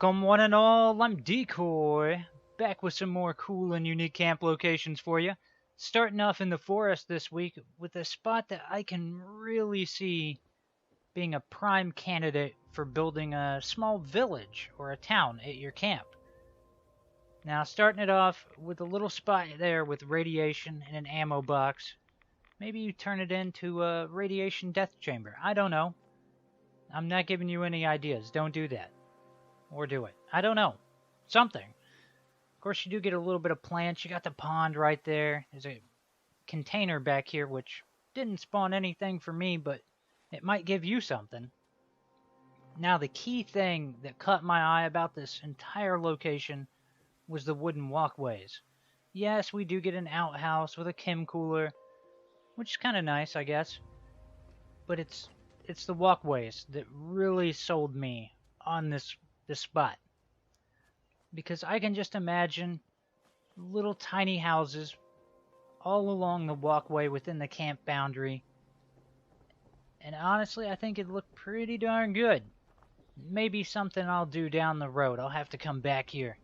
Welcome one and all, I'm Decoy, back with some more cool and unique camp locations for you. Starting off in the forest this week with a spot that I can really see being a prime candidate for building a small village or a town at your camp. Now starting it off with a little spot there with radiation and an ammo box. Maybe you turn it into a radiation death chamber. I don't know. I'm not giving you any ideas. Don't do that. Or do it. I don't know. Something. Of course, you do get a little bit of plants. You got the pond right there. There's a container back here, which didn't spawn anything for me, but it might give you something. Now, the key thing that caught my eye about this entire location was the wooden walkways. Yes, we do get an outhouse with a chem cooler, which is kind of nice, I guess. But it's the walkways that really sold me on this spot, because I can just imagine little tiny houses all along the walkway within the camp boundary, and honestly I think it looked pretty darn good. Maybe something I'll do down the road. I'll have to come back here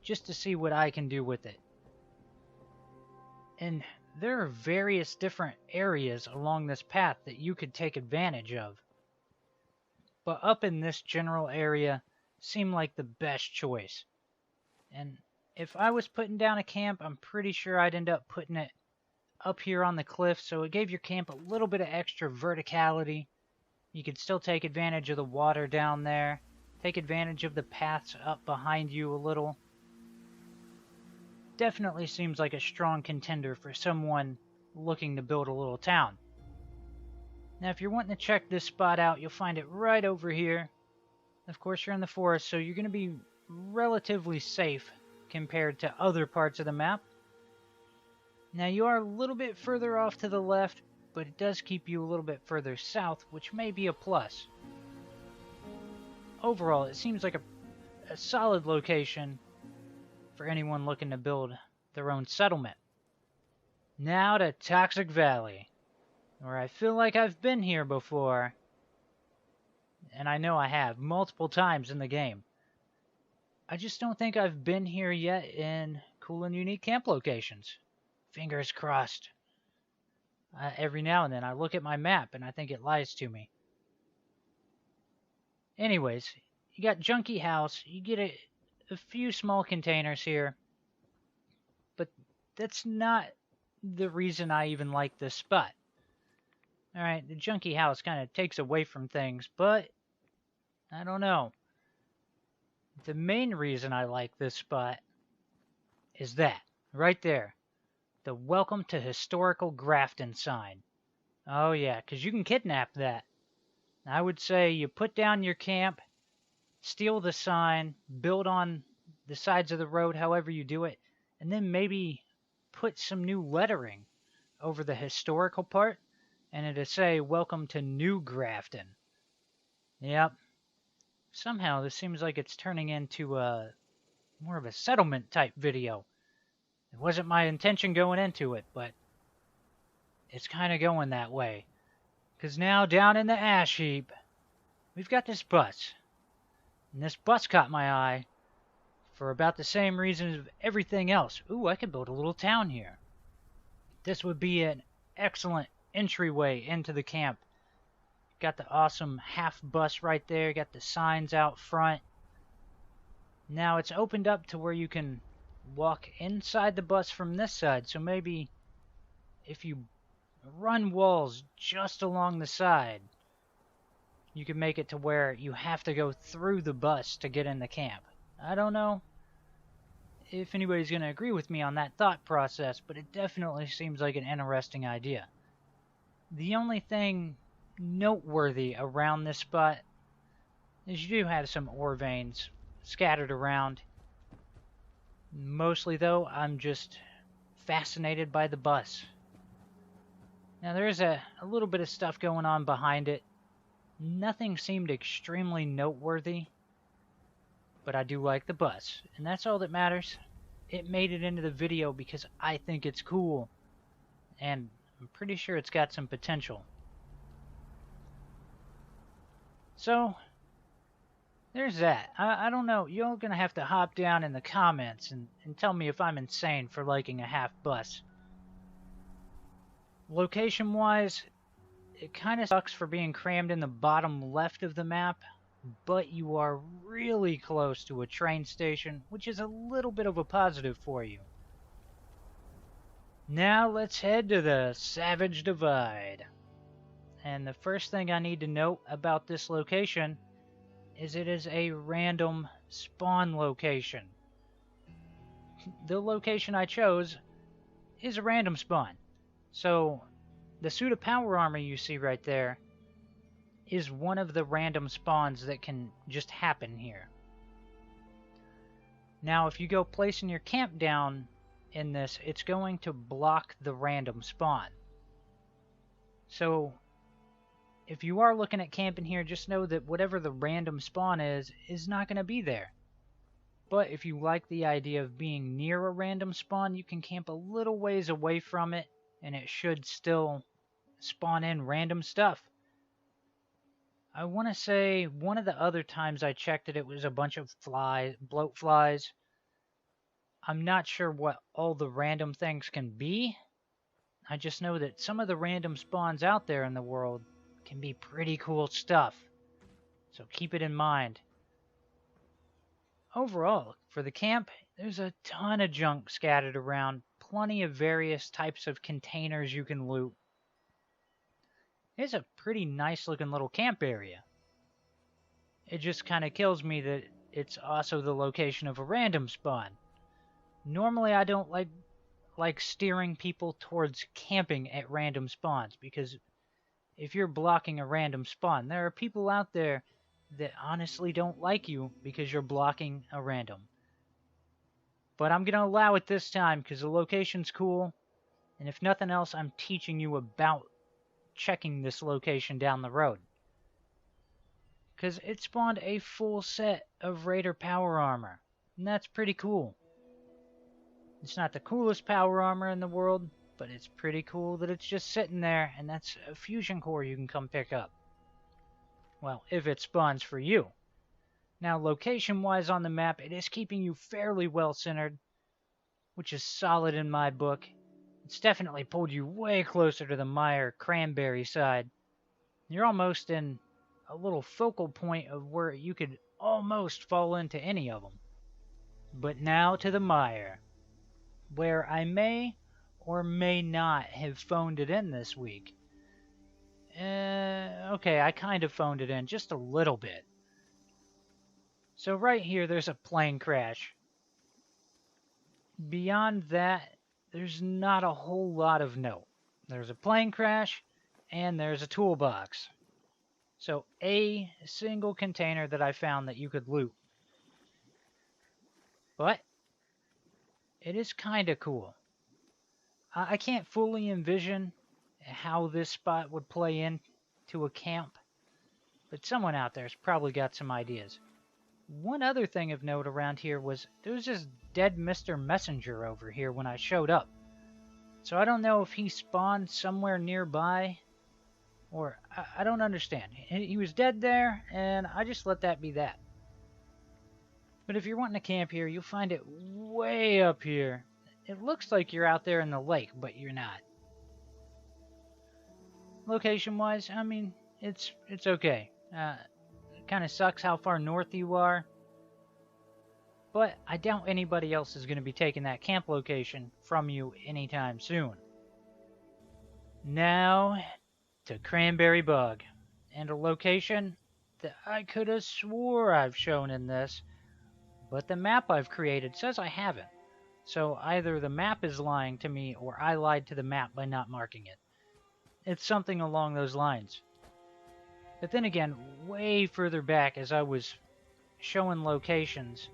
just to see what I can do with it. And there are various different areas along this path that you could take advantage of, but up in this general area seemed like the best choice. And if I was putting down a camp, I'm pretty sure I'd end up putting it up here on the cliff, so it gave your camp a little bit of extra verticality. You could still take advantage of the water down there, take advantage of the paths up behind you a little. Definitely seems like a strong contender for someone looking to build a little town. Now if you're wanting to check this spot out, you'll find it right over here. Of course, you're in the forest, so you're going to be relatively safe compared to other parts of the map. Now, you are a little bit further off to the left, but it does keep you a little bit further south, which may be a plus. Overall, it seems like a solid location for anyone looking to build their own settlement. Now to Toxic Valley, where I feel like I've been here before. And I know I have, multiple times in the game. I just don't think I've been here yet in cool and unique camp locations. Fingers crossed. Every now and then I look at my map and I think it lies to me. Anyways, you got Junkie House. You get a few small containers here. But that's not the reason I even like this spot. Alright, the Junkie House kind of takes away from things, but I don't know. The main reason I like this spot is that, right there. The Welcome to Historical Grafton sign. Oh yeah, because you can kidnap that. I would say you put down your camp, steal the sign, build on the sides of the road however you do it, and then maybe put some new lettering over the historical part, and it'll say, Welcome to New Grafton. Yep. Somehow this seems like it's turning into more of a settlement type video. It wasn't my intention going into it, but it's kind of going that way. Because now down in the ash heap, we've got this bus. And this bus caught my eye for about the same reason as everything else. Ooh, I could build a little town here. This would be an excellent entryway into the camp. Got the awesome half bus right there. Got the signs out front. Now it's opened up to where you can walk inside the bus from this side. So maybe if you run walls just along the side, you can make it to where you have to go through the bus to get in the camp. I don't know if anybody's going to agree with me on that thought process, but it definitely seems like an interesting idea. The only thing noteworthy around this spot is you do have some ore veins scattered around. Mostly though, I'm just fascinated by the bus. Now there is a little bit of stuff going on behind it. Nothing seemed extremely noteworthy, but I do like the bus, and that's all that matters. It made it into the video because I think it's cool, and I'm pretty sure it's got some potential. So, there's that. I don't know. You're gonna have to hop down in the comments and tell me if I'm insane for liking a half bus. Location-wise, it kind of sucks for being crammed in the bottom left of the map, but you are really close to a train station, which is a little bit of a positive for you. Now let's head to the Savage Divide. And the first thing I need to note about this location is it is a random spawn location. The location I chose is a random spawn. So the suit of power armor you see right there is one of the random spawns that can just happen here. Now if you go placing your camp down in this, it's going to block the random spawn. So if you are looking at camping here, just know that whatever the random spawn is not going to be there. But if you like the idea of being near a random spawn, you can camp a little ways away from it, and it should still spawn in random stuff. I want to say one of the other times I checked it, it was a bunch of flies, bloat flies. I'm not sure what all the random things can be. I just know that some of the random spawns out there in the world can be pretty cool stuff. So keep it in mind. Overall, for the camp, there's a ton of junk scattered around. Plenty of various types of containers you can loot. It's a pretty nice looking little camp area. It just kind of kills me that it's also the location of a random spawn. Normally I don't like steering people towards camping at random spawns, because if you're blocking a random spawn, there are people out there that honestly don't like you because you're blocking a random. But I'm going to allow it this time because the location's cool, and if nothing else, I'm teaching you about checking this location down the road. Because it spawned a full set of Raider power armor, and that's pretty cool. It's not the coolest power armor in the world, but it's pretty cool that it's just sitting there, and that's a fusion core you can come pick up. Well, if it spawns for you. Now, location-wise on the map, it is keeping you fairly well-centered, which is solid in my book. It's definitely pulled you way closer to the Meyer Cranberry side. You're almost in a little focal point of where you could almost fall into any of them. But now to the Meyer, where I may or may not have phoned it in this week. Okay, I kind of phoned it in just a little bit. So right here, there's a plane crash. Beyond that, there's not a whole lot of note. There's a plane crash, and there's a toolbox. So a single container that I found that you could loot. But it is kind of cool. I can't fully envision how this spot would play into a camp, but someone out there's probably got some ideas. One other thing of note around here was there was this dead Mr. Messenger over here when I showed up. So I don't know if he spawned somewhere nearby, or I don't understand. He was dead there, and I just let that be that. But if you're wanting to camp here, you'll find it way up here. It looks like you're out there in the lake, but you're not. Location-wise, I mean, it's okay. It kind of sucks how far north you are. But I doubt anybody else is going to be taking that camp location from you anytime soon. Now to Cranberry Bog, and a location that I could have swore I've shown in this, but the map I've created says I haven't. So either the map is lying to me or I lied to the map by not marking it. It's something along those lines. But then again, way further back as I was showing locations,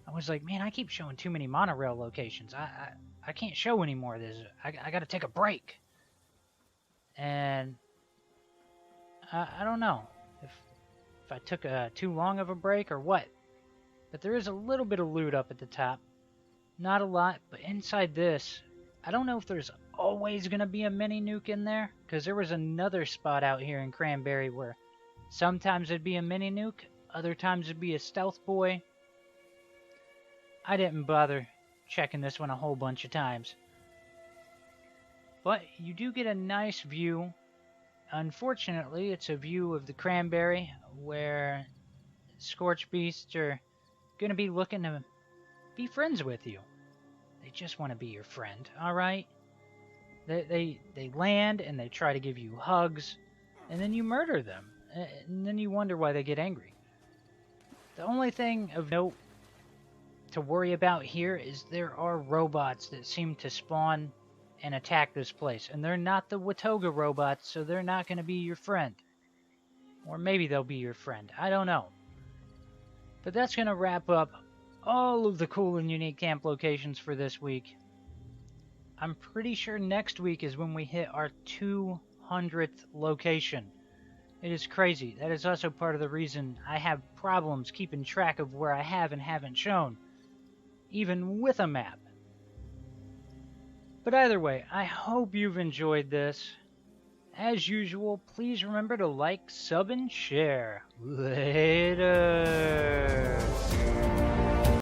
I was like, man, I keep showing too many monorail locations. I can't show any more of this. I got to take a break. And I don't know if I took too long of a break or what. But there is a little bit of loot up at the top. Not a lot, but inside this, I don't know if there's always going to be a mini nuke in there, because there was another spot out here in Cranberry where sometimes it'd be a mini nuke, Other times it'd be a stealth boy. I didn't bother checking this one a whole bunch of times. But you do get a nice view. Unfortunately, it's a view of the cranberry where scorch beasts are going to be looking to be friends with you. They just want to be your friend, alright? They land and they try to give you hugs, and then you murder them, and then you wonder why they get angry. The only thing of note to worry about here is there are robots that seem to spawn and attack this place, and they're not the Watoga robots, so they're not going to be your friend. Or maybe they'll be your friend, I don't know. But that's going to wrap up all of the cool and unique camp locations for this week. I'm pretty sure next week is when we hit our 200th location. It is crazy. That is also part of the reason I have problems keeping track of where I have and haven't shown, even with a map. But either way, I hope you've enjoyed this. As usual, please remember to like, sub, and share. Later.